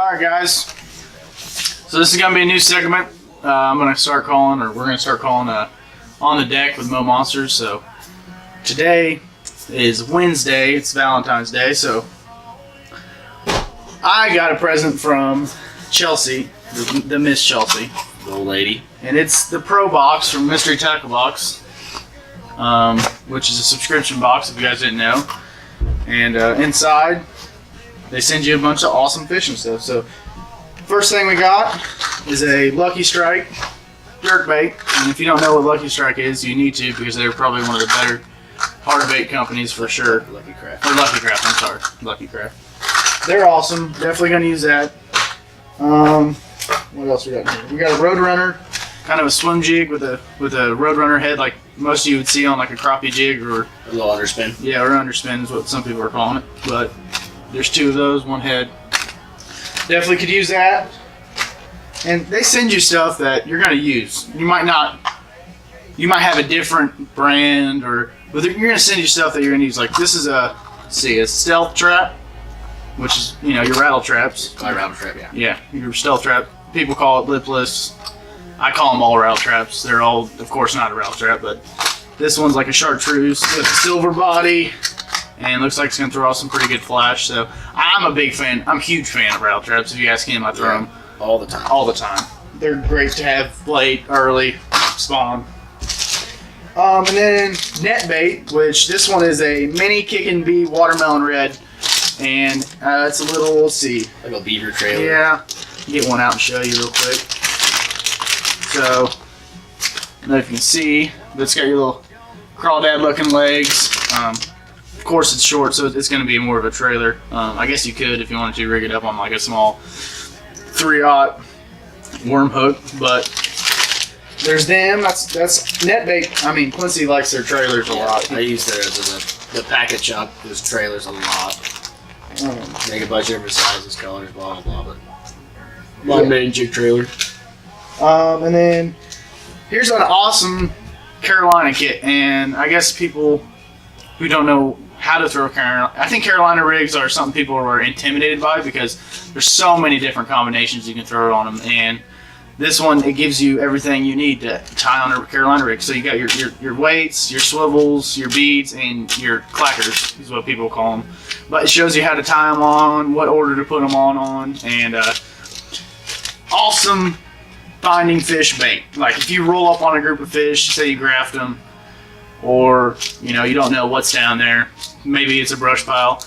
Alright guys, so this is going to be a new segment. I'm going to start calling, or we're going to start calling On the Deck with MoMonsters. So today is Wednesday, it's Valentine's Day, so I got a present from Chelsea, the Miss Chelsea. The old lady. And it's the Pro Box from Mystery Tackle Box, which is a subscription box if you guys didn't know. And inside, they send you a bunch of awesome fishing stuff. So first thing we got is a Lucky Strike jerkbait. And if you don't know what Lucky Strike is, you need to, because they're probably one of the better hard bait companies for sure. Lucky Craft. Or Lucky Craft, I'm sorry. Lucky Craft. They're awesome. Definitely going to use that. What else we got here? We got a Roadrunner, kind of a swim jig with a Roadrunner head, like most of you would see on like a crappie jig, or a little underspin. Yeah, or underspin is what some people are calling it. But there's two of those, one head. Definitely could use that. And they send you stuff that you're going to use. You might not. You might have a different brand, but they're going to send you stuff that you're going to use. Like this is a stealth trap, which is your rattle traps. My rattle trap, yeah. Yeah, your stealth trap. People call it lipless. I call them all rattle traps. They're all, of course, not a rattle trap, but this one's like a chartreuse with a silver body, and looks like it's gonna throw off some pretty good flash. So I'm a big fan. I'm a huge fan of rattle traps. If you ask him, I throw them all the time. All the time. They're great to have late, early spawn. And then net bait, which this one is a mini Kick and Bee watermelon red, and it's a little. Let's see. Like a beaver trailer. Yeah. Get one out and show you real quick. So, I don't know if you can see, but it's got your little crawdad looking legs. Of course it's short, so it's going to be more of a trailer. I guess you could, if you wanted to, rig it up on like a small 3/0 worm hook, but there's them. That's net bait. I mean, Quincy likes their trailers a lot. I use theirs as the packet chunk, those trailers a lot. Make a bunch of different sizes, colors, blah, blah, blah. My main jig trailer. And then here's an awesome Carolina kit, and I guess people who don't know how to throw Carolina, I think Carolina rigs are something people are intimidated by because there's so many different combinations you can throw on them, and this one, it gives you everything you need to tie on a Carolina rig. So you got your weights, your swivels, your beads, and your clackers is what people call them. But it shows you how to tie them on, what order to put them on, and awesome finding fish bait. Like if you roll up on a group of fish, say you graft them, or you don't know what's down there, maybe it's a brush pile.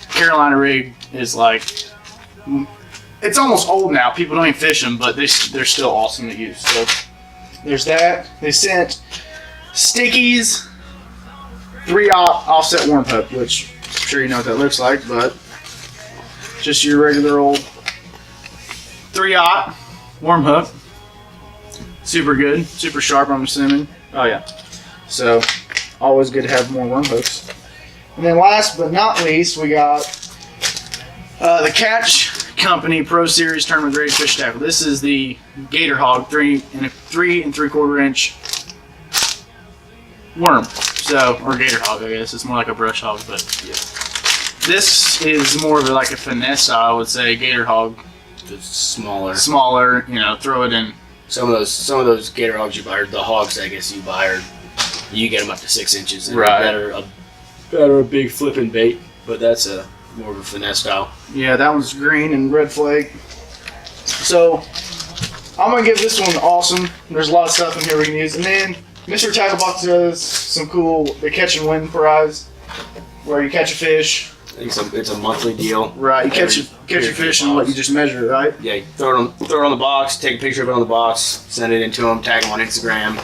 Carolina rig is like, it's almost old now. People don't even fish them, but they're still awesome to use. So there's that. They sent Stickies 3/0 offset worm hook, which I'm sure you know what that looks like, but just your regular old 3/0 worm hook. Super good, super sharp, I'm assuming. Oh yeah. So always good to have more worm hooks. And then last but not least, we got the Catch Company Pro Series Tournament Grade Fish Tackle. This is the Gator Hog 3 3¾ inch worm. So, or Gator Hog, I guess. It's more like a brush hog, but yeah. This is more of like a finesse style, I would say. Gator Hog. It's smaller. Smaller, throw it in. Some of those Gator Hogs you buy, or the hogs I guess you buy, you get them up to 6 inches. And right. Better a big flipping bait, but that's more of a finesse style. Yeah, that one's green and red flake. So I'm gonna give this one awesome. There's a lot of stuff in here we can use. And then Mystery Tackle Box does some cool the catch and win prize, where you catch a fish. I think it's a monthly deal. Right, you catch your fish and let you just measure it, right? Yeah, you throw it on the box, take a picture of it on the box, send it into them, tag them on Instagram,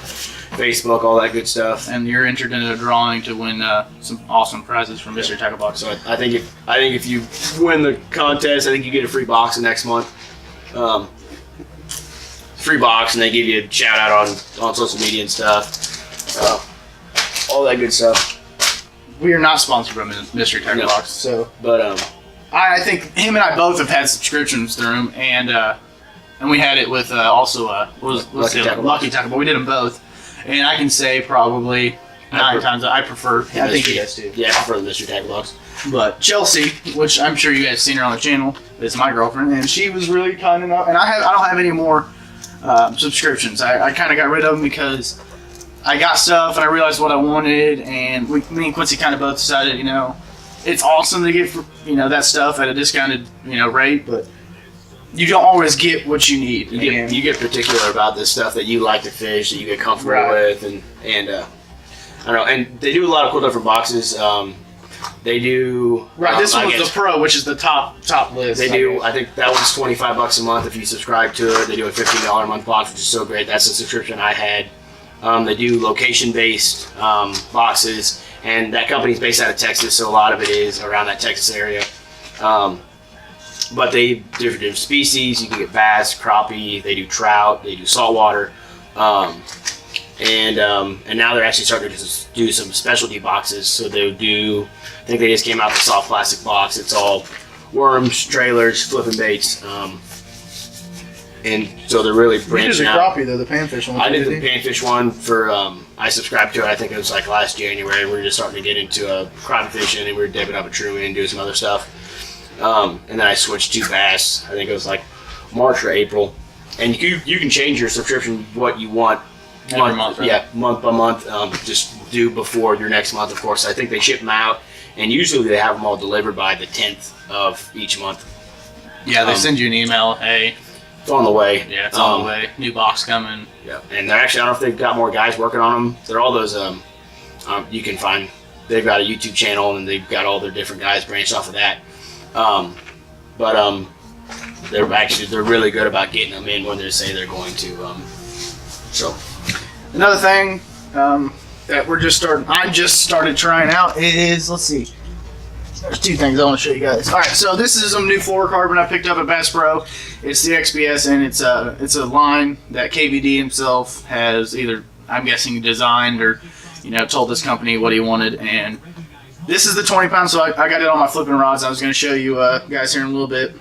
Facebook, all that good stuff. And you're entered in a drawing to win some awesome prizes from Mystery Tackle Box. So I think if you win the contest, I think you get a free box the next month. Free box, and they give you a shout out on social media and stuff. All that good stuff. We are not sponsored by Mystery Tackle Box, so. But I think him and I both have had subscriptions through him, and we had it with also Lucky Tackle, but we did them both. And I can say probably 9 times. I prefer. I think you guys do. Yeah, I prefer the mystery tackle box. But Chelsea, which I'm sure you guys seen her on the channel, is my girlfriend, and she was really kind enough. And I don't have any more subscriptions. I kind of got rid of them because I got stuff and I realized what I wanted, and me and Quincy kind of both decided, it's awesome to get that stuff at a discounted rate, but you don't always get what you need. You get particular about the stuff that you like to fish, that you get comfortable with, and I don't know. And they do a lot of cool different boxes. They do this one was the Pro, which is the top list. They do. I think that one's $25 a month if you subscribe to it. They do a $15 a month box, which is so great. That's the subscription I had. They do location-based boxes, and that company's based out of Texas, so a lot of it is around that Texas area. But they do different species. You can get bass, crappie. They do trout. They do saltwater, and now they're actually starting to do some specialty boxes. So they do. I think they just came out with a soft plastic box. It's all worms, trailers, flipping baits. And so they're really branching out. You did the crappie though, the panfish one. I did the panfish one for. I subscribed to it. I think it was like last January. We were just starting to get into crappie fishing, and we were dipping up a Truman and doing some other stuff. And then I switched to bass. I think it was like March or April. And you can change your subscription what you want. Every month, right? Yeah, month by month. Just do before your next month, of course. I think they ship them out, and usually they have them all delivered by the 10th of each month. Yeah, they send you an email. Hey. It's on the way. Yeah, it's on the way. New box coming. Yeah, and they're actually, I don't know if they've got more guys working on them. They're all those, you can find, they've got a YouTube channel and they've got all their different guys branched off of that. They're really good about getting them in when they say they're going to. So, another thing that I just started trying out is, let's see. There's 2 things I want to show you guys. All right, so this is some new fluorocarbon I picked up at Bass Pro. It's the XBS, and it's a line that KVD himself has either, I'm guessing, designed or told this company what he wanted. And this is the 20 pound, so I got it on my flipping rods. I was going to show you guys here in a little bit.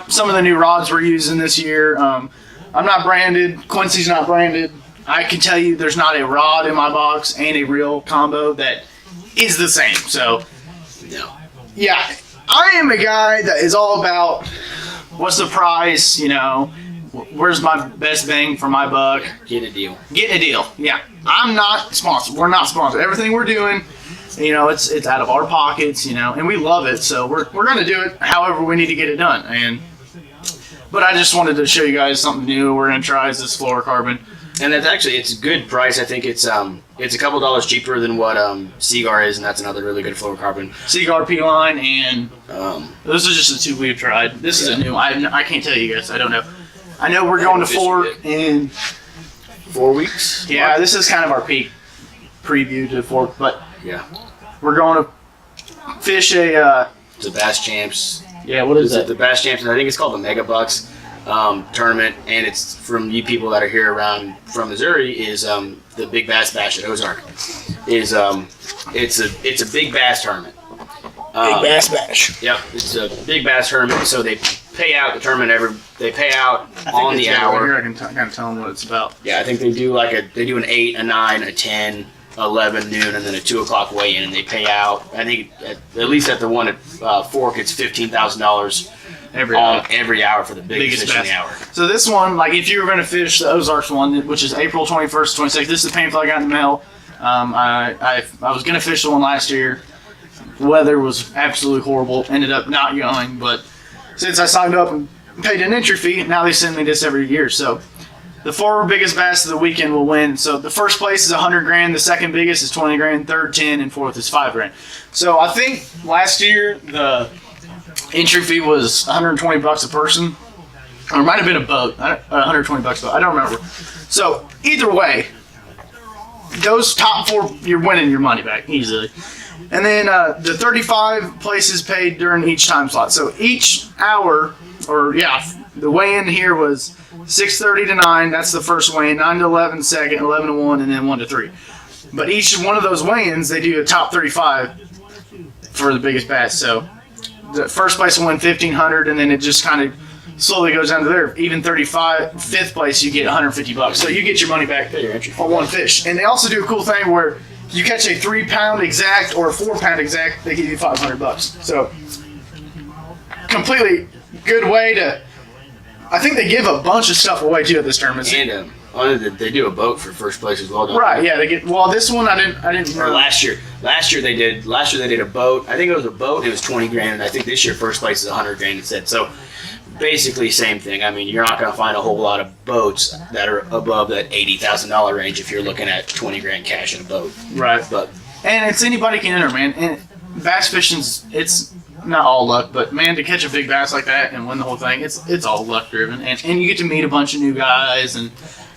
Some of the new rods we're using this year. I'm not branded. Quincy's not branded. I can tell you there's not a rod in my box and a reel combo that is the same. So. No. Yeah, I am a guy that is all about what's the price, where's my best bang for my buck. Get a deal. Getting a deal, yeah. I'm not sponsored. We're not sponsored. Everything we're doing, it's out of our pockets, and we love it. So we're going to do it however we need to get it done. But I just wanted to show you guys something new. We're going to try this fluorocarbon. And it's a good price. I think it's a couple dollars cheaper than what Seagar is, and that's another really good fluorocarbon. Seagar P-Line, and those are just the 2 we've tried. This is a new one. I can't tell you guys. I don't know. I know we're going to Fork in 4 weeks. Yeah, this is kind of our peak preview to Fork, but yeah, we're going to fish a. It's a Bass Champs. Yeah, what is it? The Bass Champs, and I think it's called the Mega Bucks. Tournament, and it's from you people that are here around from Missouri is the Big Bass Bash at Ozark. It's a big bass tournament. Big Bass Bash. Yep, it's a big bass tournament. So they pay out the tournament they pay out on the hour. Here I can kind of tell them what it's about. Yeah, I think they do an 8, a 9, a 10, 11, noon, and then a 2 o'clock weigh-in, and they pay out. I think at least at the one at Fork, it's $15,000. Every hour for the biggest fish in the hour. So this one, like if you were going to fish the Ozarks one, which is April 21st, 26th, this is the pamphlet I got in the mail. I was going to fish the one last year. The weather was absolutely horrible. Ended up not going, but since I signed up and paid an entry fee, now they send me this every year. So the 4 biggest bass of the weekend will win. So the first place is $100,000, the second biggest is $20,000, third $10,000, and fourth is $5,000. So I think last year the entry fee was $120 a person, or it might have been a boat. $120 a boat. I don't remember. So either way, those top 4, you're winning your money back easily. And then the 35 places paid during each time slot. So each hour, the weigh-in here was 6:30 to 9. That's the first weigh-in. 9 to 11, second. 11 to 1, and then 1 to 3. But each one of those weigh-ins, they do a top 35 for the biggest bass. So the first place will win $1,500, and then it just kind of slowly goes down to there. Even 35, fifth place, you get $150. So you get your money back on one fish. And they also do a cool thing where you catch a 3-pound exact or a 4-pound exact, they give you $500. So completely good way to. I think they give a bunch of stuff away too at this tournament. And they do a boat for first place as well. Don't Right? they? Yeah, they get. Well, this one I didn't. Or last year they did a boat. I think it was a boat. It was 20 grand, and I think this year first place is 100 grand instead. So basically same thing. I mean, you're not going to find a whole lot of boats that are above that $80,000 range if you're looking at 20 grand cash in a boat. Right. But and it's anybody can enter, man. And bass fishing's it's not all luck, but man, to catch a big bass like that and win the whole thing, it's all luck driven. And you get to meet a bunch of new guys and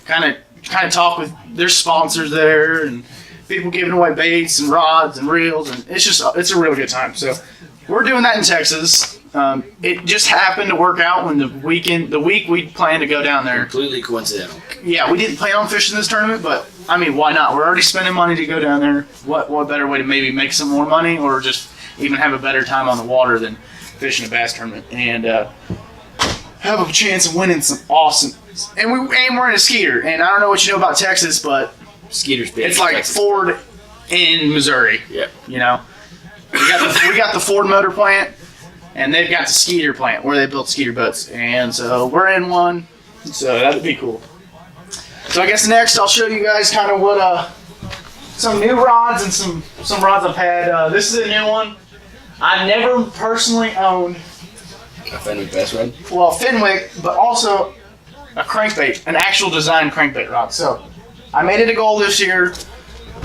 kind of talk with their sponsors there and people giving away baits and rods and reels, and it's a real good time. So we're doing that in Texas. It just happened to work out when the week we planned to go down there. completely coincidental. Yeah, we didn't plan on fishing this tournament, but I mean, why not? We're already spending money to go down there. What better way to maybe make some more money or just even have a better time on the water than fishing a bass tournament and have a chance of winning some awesome. And we're in a Skeeter, and I don't know what you know about Texas, but Skeeter's big. it's like Texas. Ford in Missouri. Yep. You know, we got the Ford motor plant, and they've got the Skeeter plant where they build Skeeter boats, and so we're in one. So that'd be cool. So I guess next I'll show you guys kind of what some new rods and some rods I've had. This is a new one. I never personally owned. A Fenwick bass rod. Well, Fenwick, but also a crankbait, an actual design crankbait rod. So I made it a goal this year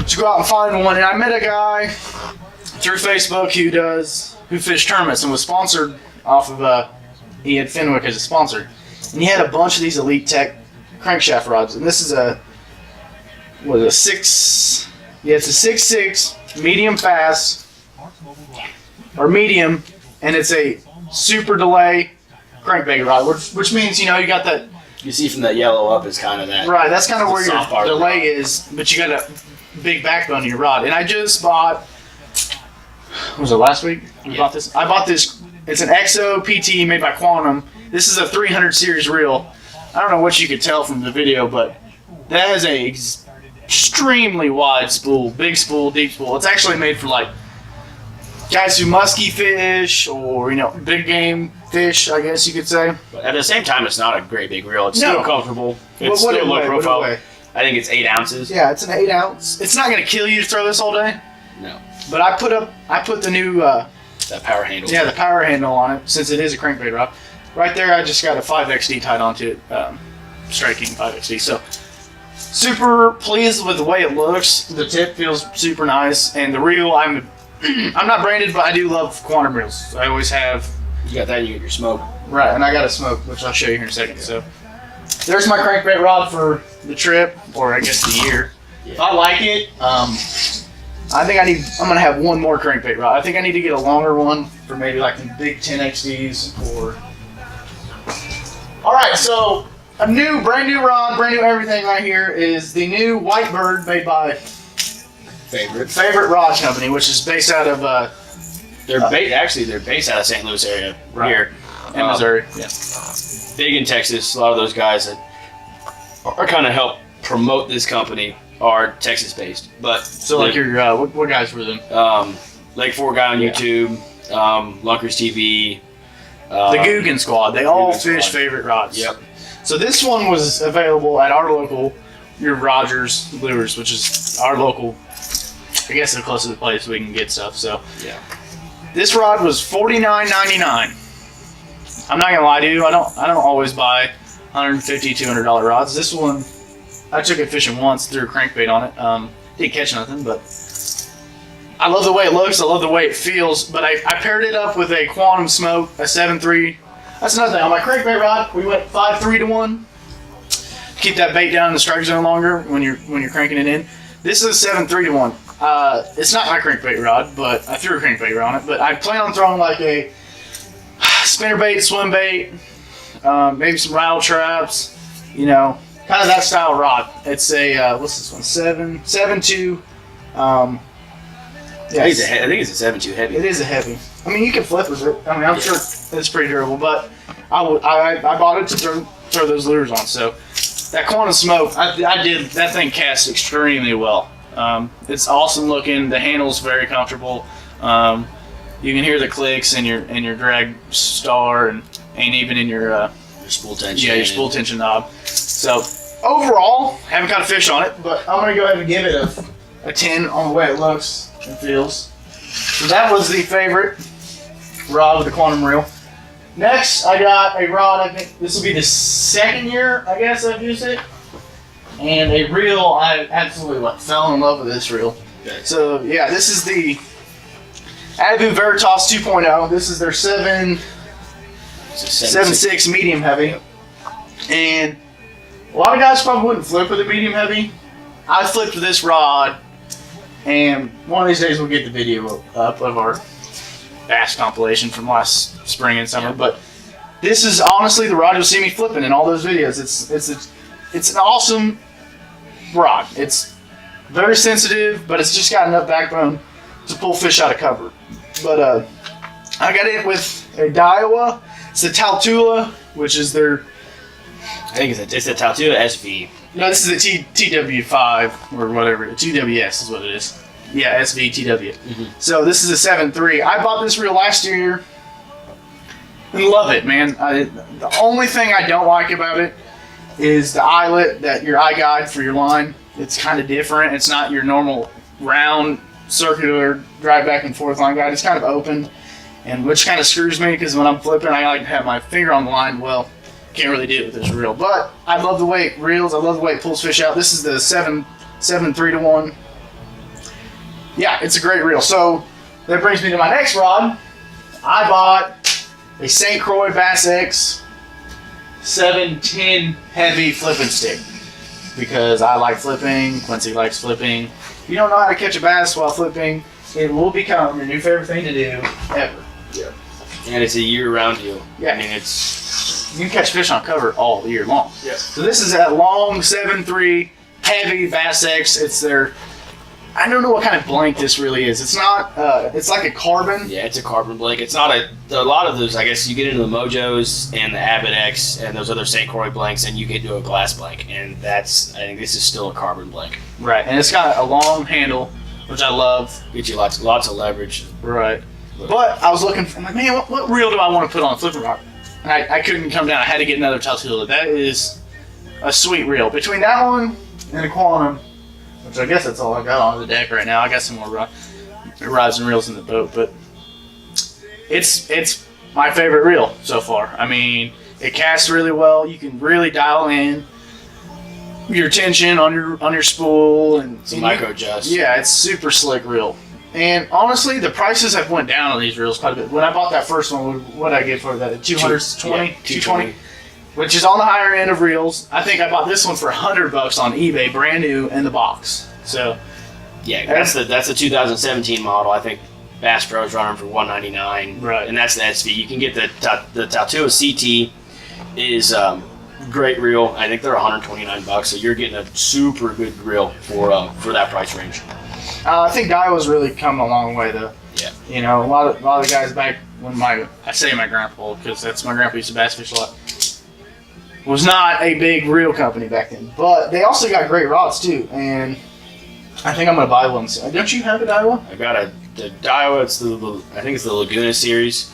to go out and find one, and I met a guy through Facebook who fished tournaments and was sponsored off of he had Fenwick as a sponsor, and he had a bunch of these Elite Tech crankshaft rods, and this is it's a 6.6 medium fast or medium, and it's a super delay crankbait rod, which means you got that. You see from that yellow up is kind of that. Right, that's kind of where soft part your of the delay rod. is, but you got a big backbone in your rod. And I just bought. Was it last week? I bought this. It's an EXO PT made by Quantum. This is a 300 series reel. I don't know what you could tell from the video, but that has a extremely wide spool, big spool, deep spool. It's actually made for like guys who musky fish or big game fish, I guess you could say. But at the same time, it's not a great big reel. It's No. still comfortable. It's What still it low weigh? What it profile. weigh? I think it's 8 ounces. Yeah, it's an 8 ounce. It's not gonna kill you to throw this all day. No. But I put the new That power handle. the power handle on it since it is a crankbait rod. Right there, I just got a 5XD tied onto it, striking 5XD. So super pleased with the way it looks. The tip feels super nice, and the reel I'm not branded, but I do love Quantum reels. I always have. You got that, you get your smoke. Right, and I got a smoke, which I'll show you here in a second. So there's my crankbait rod for the trip, or I guess the year. Yeah. If I like it, I think I'm gonna have one more crankbait rod. I think I need to get a longer one for maybe like the big 10XDs or. All right, so a brand new rod, brand new everything right here is the new Whitebird made by Favorite Rod Company, which is based out of They're based out of St. Louis area Right. here. in Missouri. Yeah. Big in Texas. A lot of those guys that are kind of help promote this company are Texas based. But So like your what guys were them? Lake Fort guy on Yeah. YouTube, Lunkers TV. The Guggen Squad. They all Guggen fish Squad. Favorite rods. Yep. So this one was available at our local, your Rogers Lures, which is our local. I guess the closest place we can get stuff. So Yeah. this rod was $49.99. I'm not gonna lie to you. I don't always buy $150, $200 rods. This one, I took it fishing once, threw a crankbait on it. Didn't catch nothing, but I love the way it looks. I love the way it feels. But I paired it up with a Quantum Smoke, a 7.3. That's another thing. On my crankbait rod, we went 5.3 to 1. Keep that bait down in the strike zone longer when you're cranking it in. This is a 7.3 to 1. It's not my crankbait rod, but I threw a crankbait on it. But I plan on throwing like a spinnerbait, swim bait, maybe some rattle traps, kind of that style rod. It's a what's this one? 7.2 Yeah, I think it's a 7.2 heavy. it is a heavy. I mean, you can flip with it. I mean, I'm sure it's pretty durable, but I bought it to throw those lures on. So that Quantum Smoke, I did, that thing casts extremely well. It's awesome looking. The handle's very comfortable. You can hear the clicks in your drag star and even in your spool tension. Yeah, your spool tension knob. So overall, haven't caught a fish on it, but I'm gonna go ahead and give it a 10 on the way it looks and feels. So that was the favorite rod with the Quantum reel. Next, I got a rod. I think this will be the second year, I guess, I've used it. And a reel, I absolutely fell in love with this reel. Okay. So yeah, this is the Abu Veritas 2.0. This is their 7.6 medium heavy. And a lot of guys probably wouldn't flip with a medium heavy. I flipped with this rod, and one of these days we'll get the video up of our bass compilation from last spring and summer. But this is honestly the rod you'll see me flipping in all those videos. It's an awesome rod. It's very sensitive, but it's just got enough backbone to pull fish out of cover. But I got it with a Daiwa. It's the Tautula, which is their... I think it's a Tautula SV. No, this is the TW5 or whatever. TWS is what it is. Yeah, SV TW. Mm-hmm. So this is a 7.3. I bought this reel last year and love it, man. The only thing I don't like about it is the eyelet, that your eye guide for your line. It's kind of different. It's not your normal round, circular, drive back and forth line guide. It's kind of open, and which kind of screws me because when I'm flipping, I like to have my finger on the line. Well, can't really do it with this reel, but I love the way it reels. I love the way it pulls fish out. This is the 7.3-to-1. Yeah, it's a great reel. So that brings me to my next rod. I bought a St. Croix Bass X 710 heavy flipping stick because I like flipping. Quincy likes flipping. If you don't know how to catch a bass while flipping, it will become your new favorite thing to do ever. Yeah. And it's a year-round deal. Yeah. I mean, you can catch fish on cover all year long. Yeah. So this is that long 7.3 heavy Bass X. It's their, I don't know what kind of blank this really is. It's not, it's like a carbon. Yeah, it's a carbon blank. It's not a lot of those, I guess you get into the Mojos and the Abbott X and those other St. Croix blanks and you get to a glass blank. And I think this is still a carbon blank. Right, and it's got a long handle, which I love. Gets you lots of leverage. Right. But I was looking for, I'm like, man, what reel do I want to put on the flipping rod? And I couldn't come down. I had to get another Tautula. That is a sweet reel. Between that one and the Quantum, which I guess that's all I got on the deck right now. I got some more rods and reels in the boat, but it's my favorite reel so far. I mean, it casts really well. You can really dial in your tension on your spool and some micro adjust. Yeah, it's super slick reel. And honestly, the prices have went down on these reels quite a bit. When I bought that first one, what did I get for that? 220, 220, which is on the higher end of reels. I think I bought this one for $100 on eBay, brand new in the box. So yeah, that's the 2017 model. I think Bass Pro's running for $199. Right, and that's the SV. You can get the Tautula CT is great reel. I think they're $129, so you're getting a super good reel for that price range. I think Daiwa's really come a long way, though. Yeah. You know, a lot of the guys back when I say my grandpa, because that's my grandpa used to bass fish a lot, was not a big reel company back then. But they also got great rods too, and I think I'm gonna buy one soon. Don't you have a Daiwa? I got the Daiwa. I think it's the Laguna series.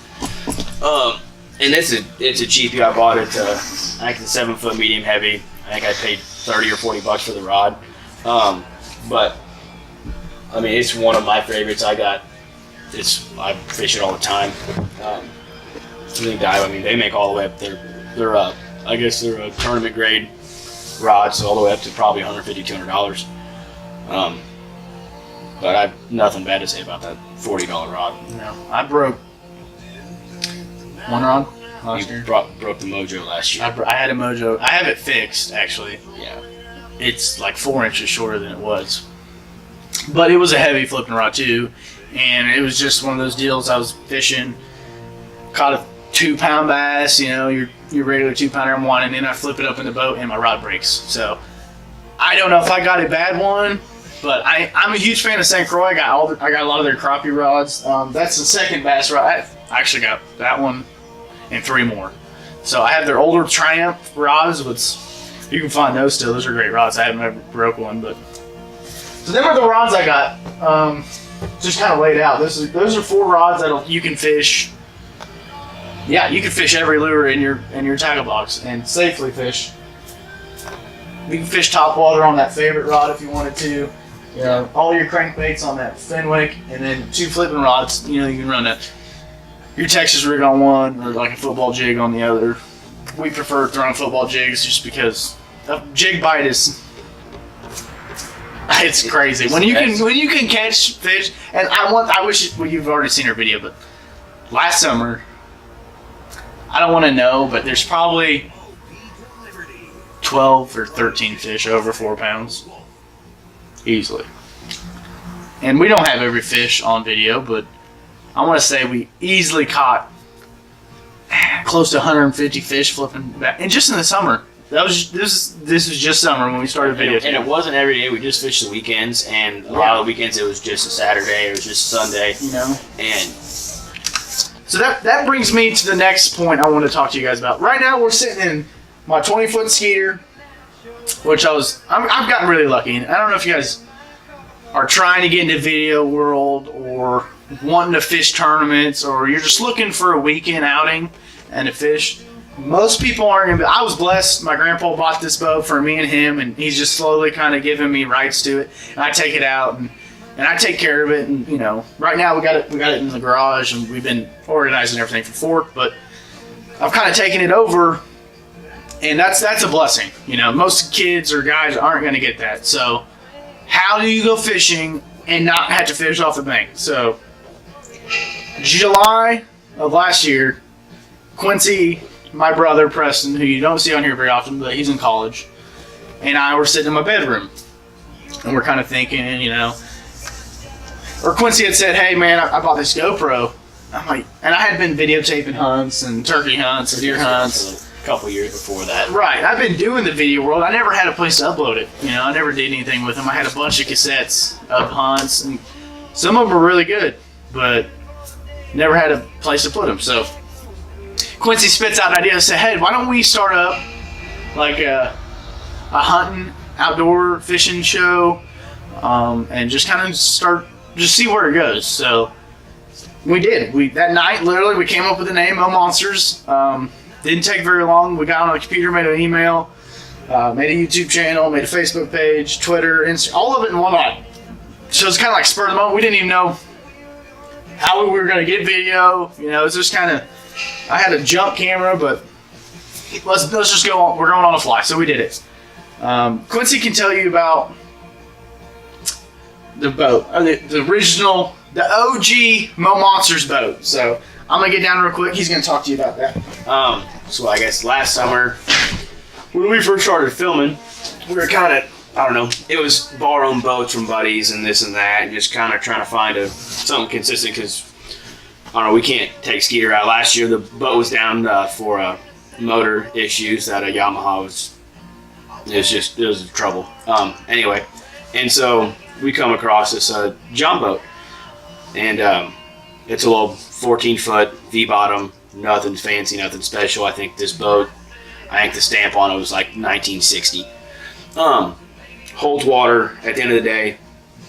And it's a cheapie. I bought it. I think it's a 7-foot medium heavy. I think I paid $30 or $40 for the rod. But I mean, it's one of my favorites. I fish it all the time. I think Daiwa, I mean, they make all the way up they're I guess they're a tournament grade rod, so all the way up to probably $150, $200. But I have nothing bad to say about that $40 rod. No, I broke one rod last year. Broke the Mojo last year. I had a Mojo. I have it fixed, actually. Yeah. It's like 4 inches shorter than it was. But it was a heavy flipping rod too, and it was just one of those deals. I was fishing, caught a 2-pound bass, you know, your regular 2-pounder, I'm wanting, and then I flip it up in the boat and my rod breaks. So I don't know if I got a bad one, But I'm a huge fan of St. Croix. I got a lot of their crappie rods. That's the second bass rod. I actually got that one and 3 more. So I have their older Triumph rods, which you can find those still. Those are great rods. I haven't ever broke one, but so them are the rods I got. Just kind of laid out. Those are 4 rods that you can fish. Yeah, you can fish every lure in your tackle box and safely fish. You can fish top water on that favorite rod if you wanted to. You know, all your crankbaits on that Fenwick, and then 2 flipping rods. You know, you can run your Texas rig on one or like a football jig on the other. We prefer throwing football jigs just because a jig bite is. It's crazy when you can catch fish. And I wish you've already seen our video, but last summer, I don't want to know, but there's probably 12 or 13 fish over 4 pounds, easily. And we don't have every fish on video, but I want to say we easily caught close to 150 fish flipping back, and just in the summer. This was just summer when we started videotaping. And it wasn't every day. We just fished the weekends, and a lot of the weekends it was just a Saturday or it was just a Sunday. You know. And so that brings me to the next point I want to talk to you guys about. Right now we're sitting in my 20-foot Skeeter, which I've gotten really lucky. And I don't know if you guys are trying to get into video world or wanting to fish tournaments, or you're just looking for a weekend outing and to fish. Most people aren't going to be. I was blessed. My grandpa bought this boat for me and him, and he's just slowly kind of giving me rights to it. And I take it out, and I take care of it. And, you know, right now we got it in the garage, and we've been organizing everything for Fork, but I've kind of taken it over, and that's a blessing. You know, most kids or guys aren't going to get that. So how do you go fishing and not have to fish off the bank? So July of last year, Quincy, my brother Preston, who you don't see on here very often, but he's in college, and I were sitting in my bedroom, and we're kind of thinking, you know, or Quincy had said, "Hey man, I bought this GoPro." I'm like, and I had been videotaping hunts and turkey hunts and deer hunts a couple years before that. Right, I've been doing the video world. I never had a place to upload it. You know, I never did anything with them. I had a bunch of cassettes of hunts, and some of them were really good, but never had a place to put them. So Quincy spits out an idea and said, "Hey, why don't we start up like a hunting, outdoor fishing show, and just kind of just see where it goes." So we did. That night, literally, we came up with the name MoMonsters. Didn't take very long. We got on the computer, made an email, made a YouTube channel, made a Facebook page, Twitter, Instagram, all of it in one night. So it's kind of like spur of the moment. We didn't even know how we were going to get video. You know, it's just kind of. I had a jump camera, but let's just go on. We're going on the fly, so we did it. Quincy can tell you about the boat, the original, the OG MoMonsters boat. So I'm gonna get down real quick. He's gonna talk to you about that. So I guess last summer, when we first started filming, we were kind of, I don't know, it was borrowing boats from buddies and this and that, and just kind of trying to find something consistent because. I don't know, we can't take Skeeter out. Last year, the boat was down for motor issues that a Yamaha it was trouble. Anyway, and so we come across this John boat, and it's a little 14-foot V-bottom, nothing fancy, nothing special. I think this boat, the stamp on it was like 1960. Holds water at the end of the day.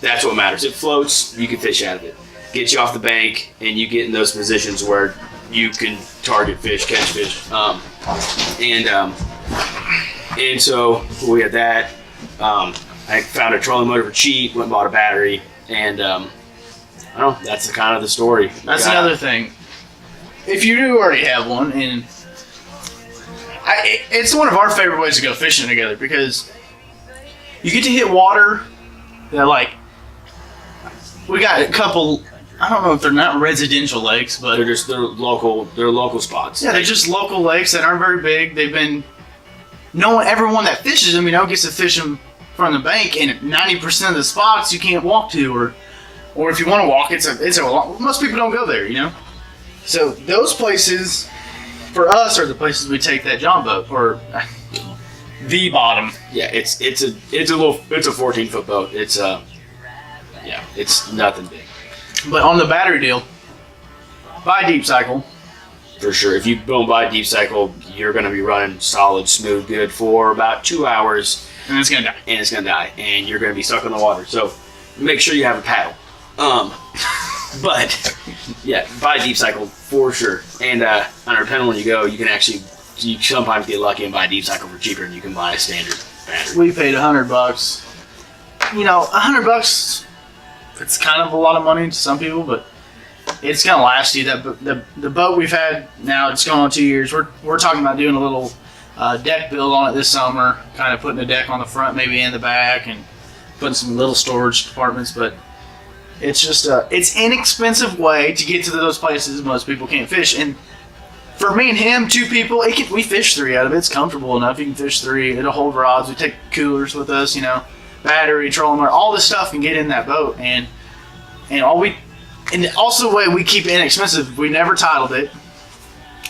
That's what matters. It floats, you can fish out of it. Get you off the bank, and you get in those positions where you can target fish, catch fish, and so we had that. I found a trolling motor for cheap, went and bought a battery, and I don't know. That's kind of the story. That's another thing. If you do already have one, and it's one of our favorite ways to go fishing together because you get to hit water that like we got a couple. I don't know if they're not residential lakes, but they're local spots. Yeah, they're just local lakes that aren't very big. They've been everyone that fishes them, you know, gets to fish them from the bank, and 90% of the spots you can't walk to, or if you want to walk, most people don't go there, you know. So those places for us are the places we take that John boat or the bottom. Yeah, it's a 14-foot boat. It's Yeah, it's nothing big. But on the battery deal, buy Deep Cycle. For sure. If you don't buy Deep Cycle, you're going to be running solid, smooth, good for about 2 hours. And it's going to die. And you're going to be stuck in the water. So make sure you have a paddle. But, yeah, buy Deep Cycle for sure. And depending on when you go, you sometimes get lucky and buy Deep Cycle for cheaper than you can buy a standard battery. We paid $100. You know, $100, it's kind of a lot of money to some people, but it's gonna last you. The boat we've had now, it's going on 2 years. We're talking about doing a little deck build on it this summer, kind of putting a deck on the front, maybe in the back, and putting some little storage compartments. But it's just it's inexpensive way to get to those places most people can't fish. And for me and him, 2 people, we fish 3 out of it. It's comfortable enough. You can fish 3. It'll hold rods. We take coolers with us, you know, battery, trolling motor, all this stuff can get in that boat. And also the way we keep it inexpensive, we never titled it.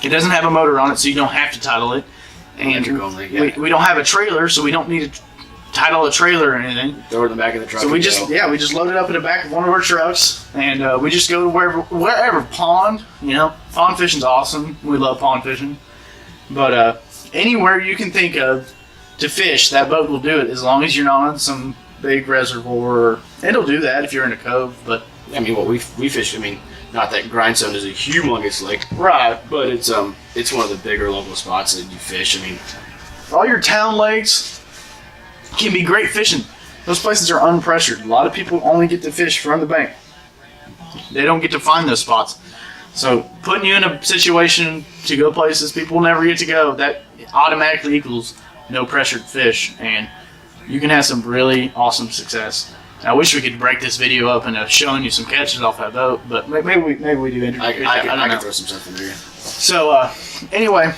It doesn't have a motor on it, so you don't have to title it. And we don't have a trailer, so we don't need to title a trailer or anything. Throw it in the back of the truck. So we just load it up in the back of one of our trucks, and we just go to wherever pond. You know, pond fishing's awesome. We love pond fishing, but anywhere you can think of to fish, that boat will do it as long as you're not on some big reservoir. It'll do that if you're in a cove, but. I mean, we fish. I mean, not that Grindstone is a humongous lake, right? But it's one of the bigger local spots that you fish. I mean, all your town lakes can be great fishing. Those places are unpressured. A lot of people only get to fish from the bank. They don't get to find those spots. So putting you in a situation to go places people never get to go, that automatically equals no pressured fish, and you can have some really awesome success. I wish we could break this video up into showing you some catches off that boat, but maybe we do interviews. I can throw some stuff in there. So anyway,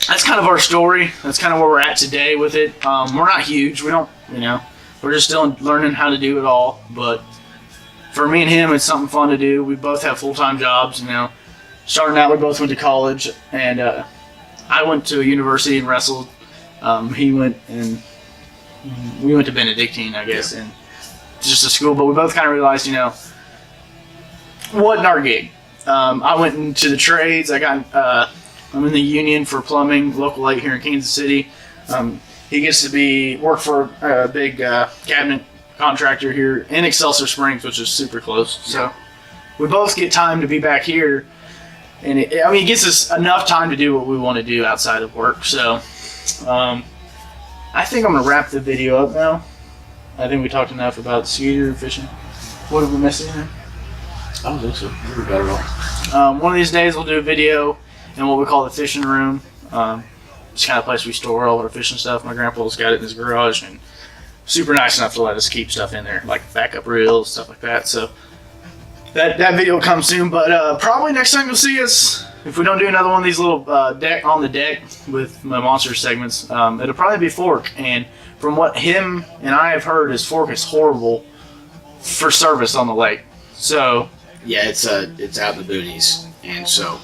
that's kind of our story. That's kind of where we're at today with it. We're not huge. We don't, we're just still learning how to do it all. But for me and him, it's something fun to do. We both have full-time jobs. Starting out, we both went to college, and I went to a university and wrestled. He went and we went to Benedictine, I guess, and just a school. But we both kind of realized, wasn't our gig. I went into the trades. I'm in the union for plumbing, local 8 here in Kansas City. He gets to work for a big cabinet contractor here in Excelsior Springs, which is super close. So we both get time to be back here, and it gets us enough time to do what we want to do outside of work. So I think I'm gonna wrap the video up now. I think we talked enough about skeeter fishing. What are we missing here? I don't think so. We're better off. One of these days we'll do a video in what we call the fishing room. It's kind of a place we store all our fishing stuff. My grandpa's got it in his garage, and super nice enough to let us keep stuff in there, like backup reels, stuff like that. So that video will come soon, but probably next time you'll see us, if we don't do another one of these little deck on the deck with my monster segments, it'll probably be fork. And from what him and I have heard, his fork is horrible for service on the lake. So yeah, it's out in the boonies, and so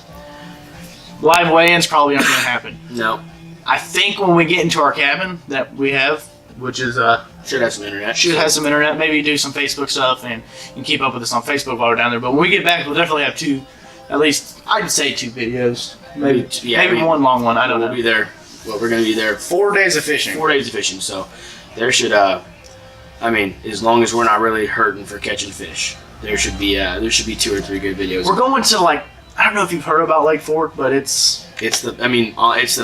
live weigh-ins probably aren't going to happen. No. I think when we get into our cabin that we have, which is should have some internet. Should have some internet. Maybe do some Facebook stuff, and you can keep up with us on Facebook while we're down there. But when we get back, we'll definitely have 2, at least I'd say 2 videos. Maybe one long one. I don't know. We'll be there. Well, we're going to be there 4 days of fishing. 4 days of fishing. So there should, as long as we're not really hurting for catching fish, there should be 2 or 3 good videos. We're going to I don't know if you've heard about Lake Fork, but it's the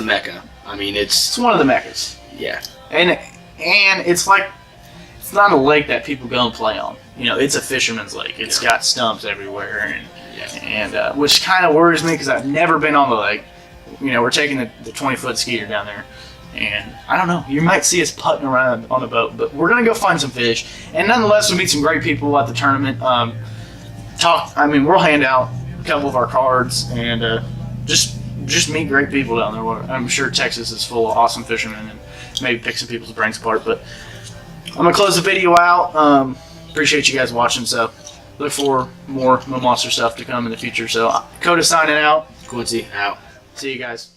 Mecca. It's one of the Meccas. Yeah. And it's not a lake that people go and play on. It's a fisherman's lake. It's got stumps everywhere, and which kind of worries me because I've never been on the lake. We're taking the 20-foot skeeter down there, and I don't know. You might see us putting around on the boat, but we're gonna go find some fish. And nonetheless, we meet some great people at the tournament. We'll hand out a couple of our cards and just meet great people down there. I'm sure Texas is full of awesome fishermen, and maybe pick some people's brains apart. But I'm gonna close the video out. Appreciate you guys watching. So look for more MoMonster stuff to come in the future. So Coda signing out. Quincy out. See you guys.